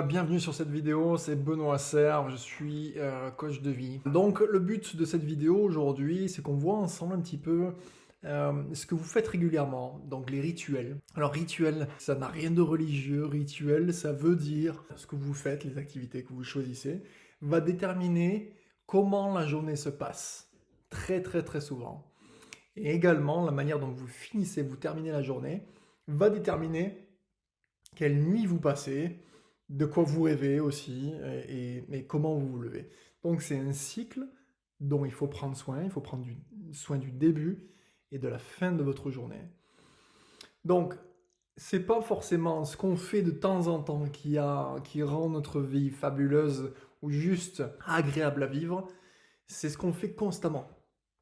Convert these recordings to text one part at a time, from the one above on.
bienvenue sur cette vidéo, c'est Benoît Serre, je suis coach de vie. Donc le but de cette vidéo aujourd'hui, c'est qu'on voit ensemble un petit peu ce que vous faites régulièrement, donc les rituels. Alors rituel, ça n'a rien de religieux, rituel, ça veut dire ce que vous faites, les activités que vous choisissez, va déterminer comment la journée se passe, très souvent. Et également, la manière dont vous finissez, vous terminez la journée, va déterminer quelle nuit vous passez, de quoi vous rêvez aussi, et comment vous vous levez. Donc c'est un cycle dont il faut prendre soin, il faut prendre soin du début et de la fin de votre journée. Donc, c'est pas forcément ce qu'on fait de temps en temps qui rend notre vie fabuleuse ou juste agréable à vivre, c'est ce qu'on fait constamment.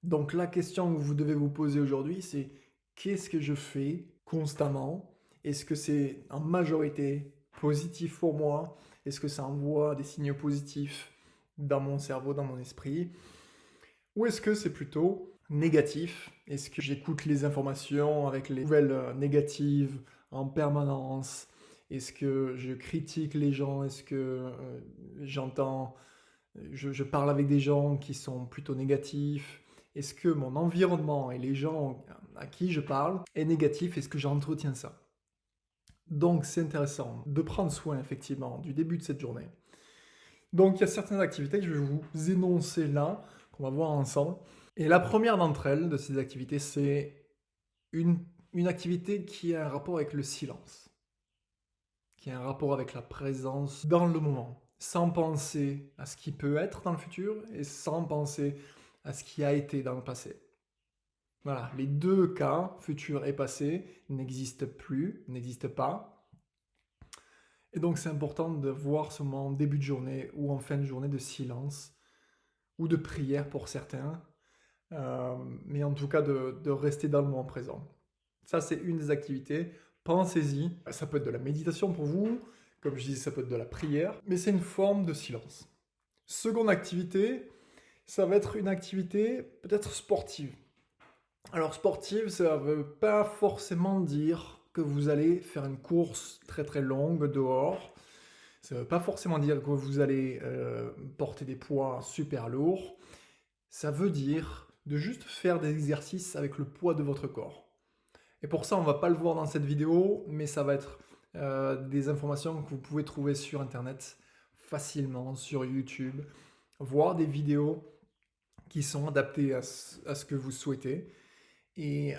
Donc la question que vous devez vous poser aujourd'hui, c'est qu'est-ce que je fais constamment? Est-ce que c'est en majorité positif pour moi? Est-ce que ça envoie des signaux positifs dans mon cerveau, dans mon esprit? Ou est-ce que c'est plutôt négatif? Est-ce que j'écoute les informations avec les nouvelles négatives en permanence? Est-ce que je critique les gens? Est-ce que je parle avec des gens qui sont plutôt négatifs? Est-ce que mon environnement et les gens à qui je parle est négatif? Est-ce que j'entretiens ça? Donc c'est intéressant de prendre soin effectivement du début de cette journée. Donc il y a certaines activités que je vais vous énoncer là, qu'on va voir ensemble. Et la première d'entre elles, de ces activités, c'est une activité qui a un rapport avec le silence, qui a un rapport avec la présence dans le moment, sans penser à ce qui peut être dans le futur et sans penser à ce qui a été dans le passé. Voilà, les deux cas, futur et passé, n'existent plus, n'existent pas. Et donc c'est important de voir ce moment en début de journée ou en fin de journée de silence, ou de prière pour certains, mais en tout cas de rester dans le moment présent. Ça c'est une des activités, pensez-y. Ça peut être de la méditation pour vous, comme je disais ça peut être de la prière, mais c'est une forme de silence. Seconde activité, ça va être une activité peut-être sportive. Alors sportive, ça ne veut pas forcément dire que vous allez faire une course très longue dehors. Ça ne veut pas forcément dire que vous allez porter des poids super lourds. Ça veut dire de juste faire des exercices avec le poids de votre corps. Et pour ça, on ne va pas le voir dans cette vidéo, mais ça va être des informations que vous pouvez trouver sur Internet facilement, sur YouTube, voir des vidéos qui sont adaptées à ce que vous souhaitez et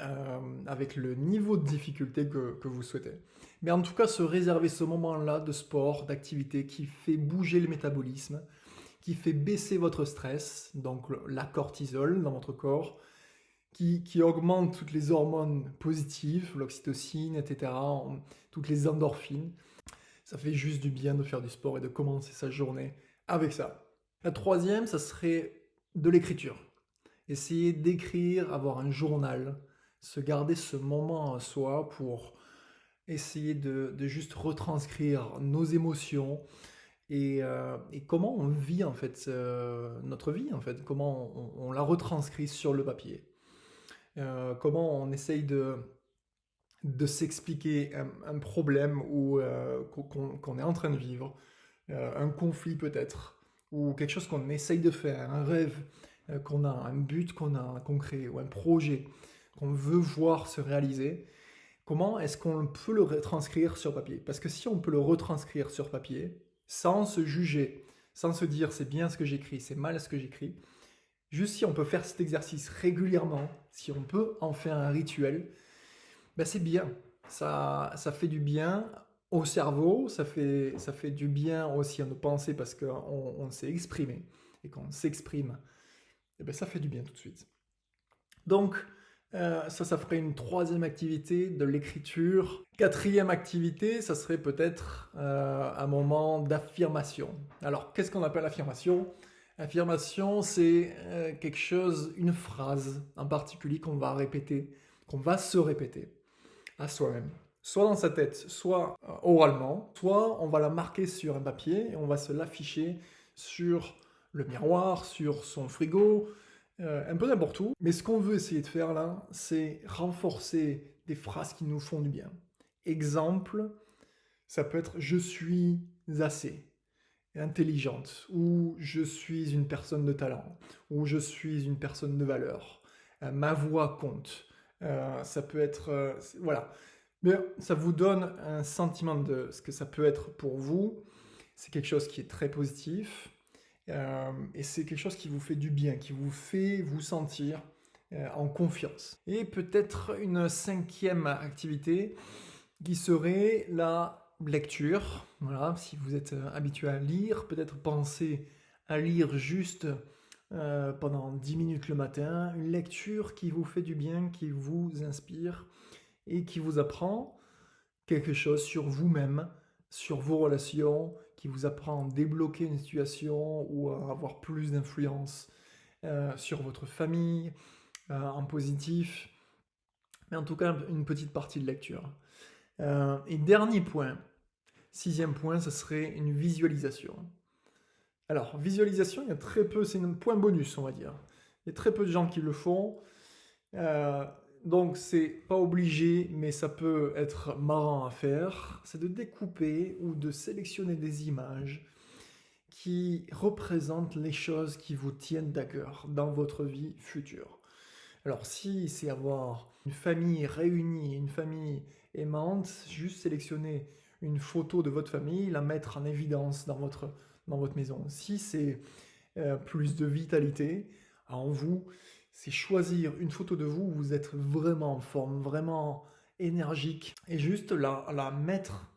avec le niveau de difficulté que vous souhaitez. Mais en tout cas, se réserver ce moment-là de sport, d'activité qui fait bouger le métabolisme, qui fait baisser votre stress, donc la cortisol dans votre corps, qui augmente toutes les hormones positives, l'oxytocine, etc., toutes les endorphines. Ça fait juste du bien de faire du sport et de commencer sa journée avec ça. La troisième, ça serait de l'écriture. Essayer d'écrire, avoir un journal, se garder ce moment à soi pour essayer de juste retranscrire nos émotions et comment on vit en fait notre vie en fait, comment on la retranscrit sur le papier, comment on essaye de s'expliquer un problème ou qu'on est en train de vivre, un conflit peut-être, ou quelque chose qu'on essaye de faire, un rêve qu'on a, un but qu'on crée, ou un projet qu'on veut voir se réaliser. Comment est-ce qu'on peut le retranscrire sur papier? Parce que si on peut le retranscrire sur papier, sans se juger, sans se dire c'est bien ce que j'écris, c'est mal ce que j'écris, juste si on peut faire cet exercice régulièrement, si on peut en faire un rituel, ben c'est bien. Ça fait du bien au cerveau, ça fait du bien aussi à nos pensées parce qu'on s'est exprimé. Et quand on s'exprime, eh ben ça fait du bien tout de suite. Donc, ça ferait une troisième activité de l'écriture. Quatrième activité, ça serait peut-être un moment d'affirmation. Alors, qu'est-ce qu'on appelle affirmation? Affirmation, c'est quelque chose, une phrase en particulier qu'on va répéter, qu'on va se répéter à soi-même. Soit dans sa tête, soit oralement, soit on va la marquer sur un papier et on va se l'afficher sur le miroir, sur son frigo, un peu n'importe où. Mais ce qu'on veut essayer de faire là, c'est renforcer des phrases qui nous font du bien. Exemple, ça peut être « je suis assez intelligente, ou je suis une personne de talent, ou je suis une personne de valeur. Ma voix compte. Ça peut être... voilà. Mais ça vous donne un sentiment de ce que ça peut être pour vous. C'est quelque chose qui est très positif. Et c'est quelque chose qui vous fait du bien, qui vous fait vous sentir en confiance. Et peut-être une cinquième activité qui serait la lecture. Voilà, si vous êtes habitué à lire, peut-être penser à lire juste pendant 10 minutes le matin, une lecture qui vous fait du bien, qui vous inspire et qui vous apprend quelque chose sur vous-même, sur vos relations, qui vous apprend à débloquer une situation ou à avoir plus d'influence sur votre famille, en positif, mais en tout cas une petite partie de lecture. Et dernier point, sixième point, ce serait une visualisation. Alors, visualisation, il y a très peu, c'est un point bonus, on va dire. Il y a très peu de gens qui le font. Donc, c'est pas obligé, mais ça peut être marrant à faire. C'est de découper ou de sélectionner des images qui représentent les choses qui vous tiennent à cœur dans votre vie future. Alors, si c'est avoir une famille réunie, une famille aimante, juste sélectionner une photo de votre famille, la mettre en évidence dans votre maison. Si c'est plus de vitalité en vous, c'est choisir une photo de vous où vous êtes vraiment en forme, vraiment énergique, et juste la mettre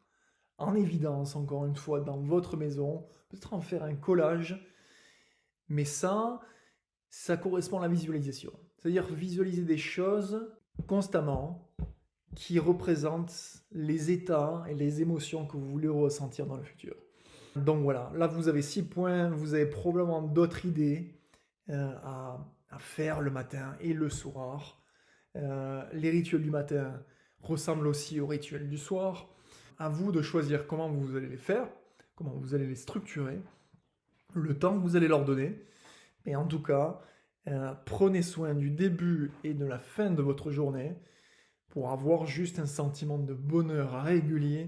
en évidence, encore une fois, dans votre maison, peut-être en faire un collage, mais ça correspond à la visualisation. C'est-à-dire visualiser des choses constamment qui représentent les états et les émotions que vous voulez ressentir dans le futur. Donc voilà, là vous avez 6 points, vous avez probablement d'autres idées à faire le matin et le soir. Les rituels du matin ressemblent aussi aux rituels du soir. À vous de choisir comment vous allez les faire, comment vous allez les structurer, le temps que vous allez leur donner. Mais en tout cas, prenez soin du début et de la fin de votre journée pour avoir juste un sentiment de bonheur régulier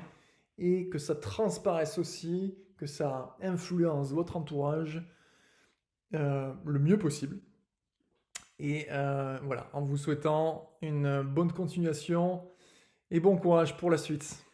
et que ça transparaisse aussi, que ça influence votre entourage le mieux possible. Et voilà, en vous souhaitant une bonne continuation et bon courage pour la suite.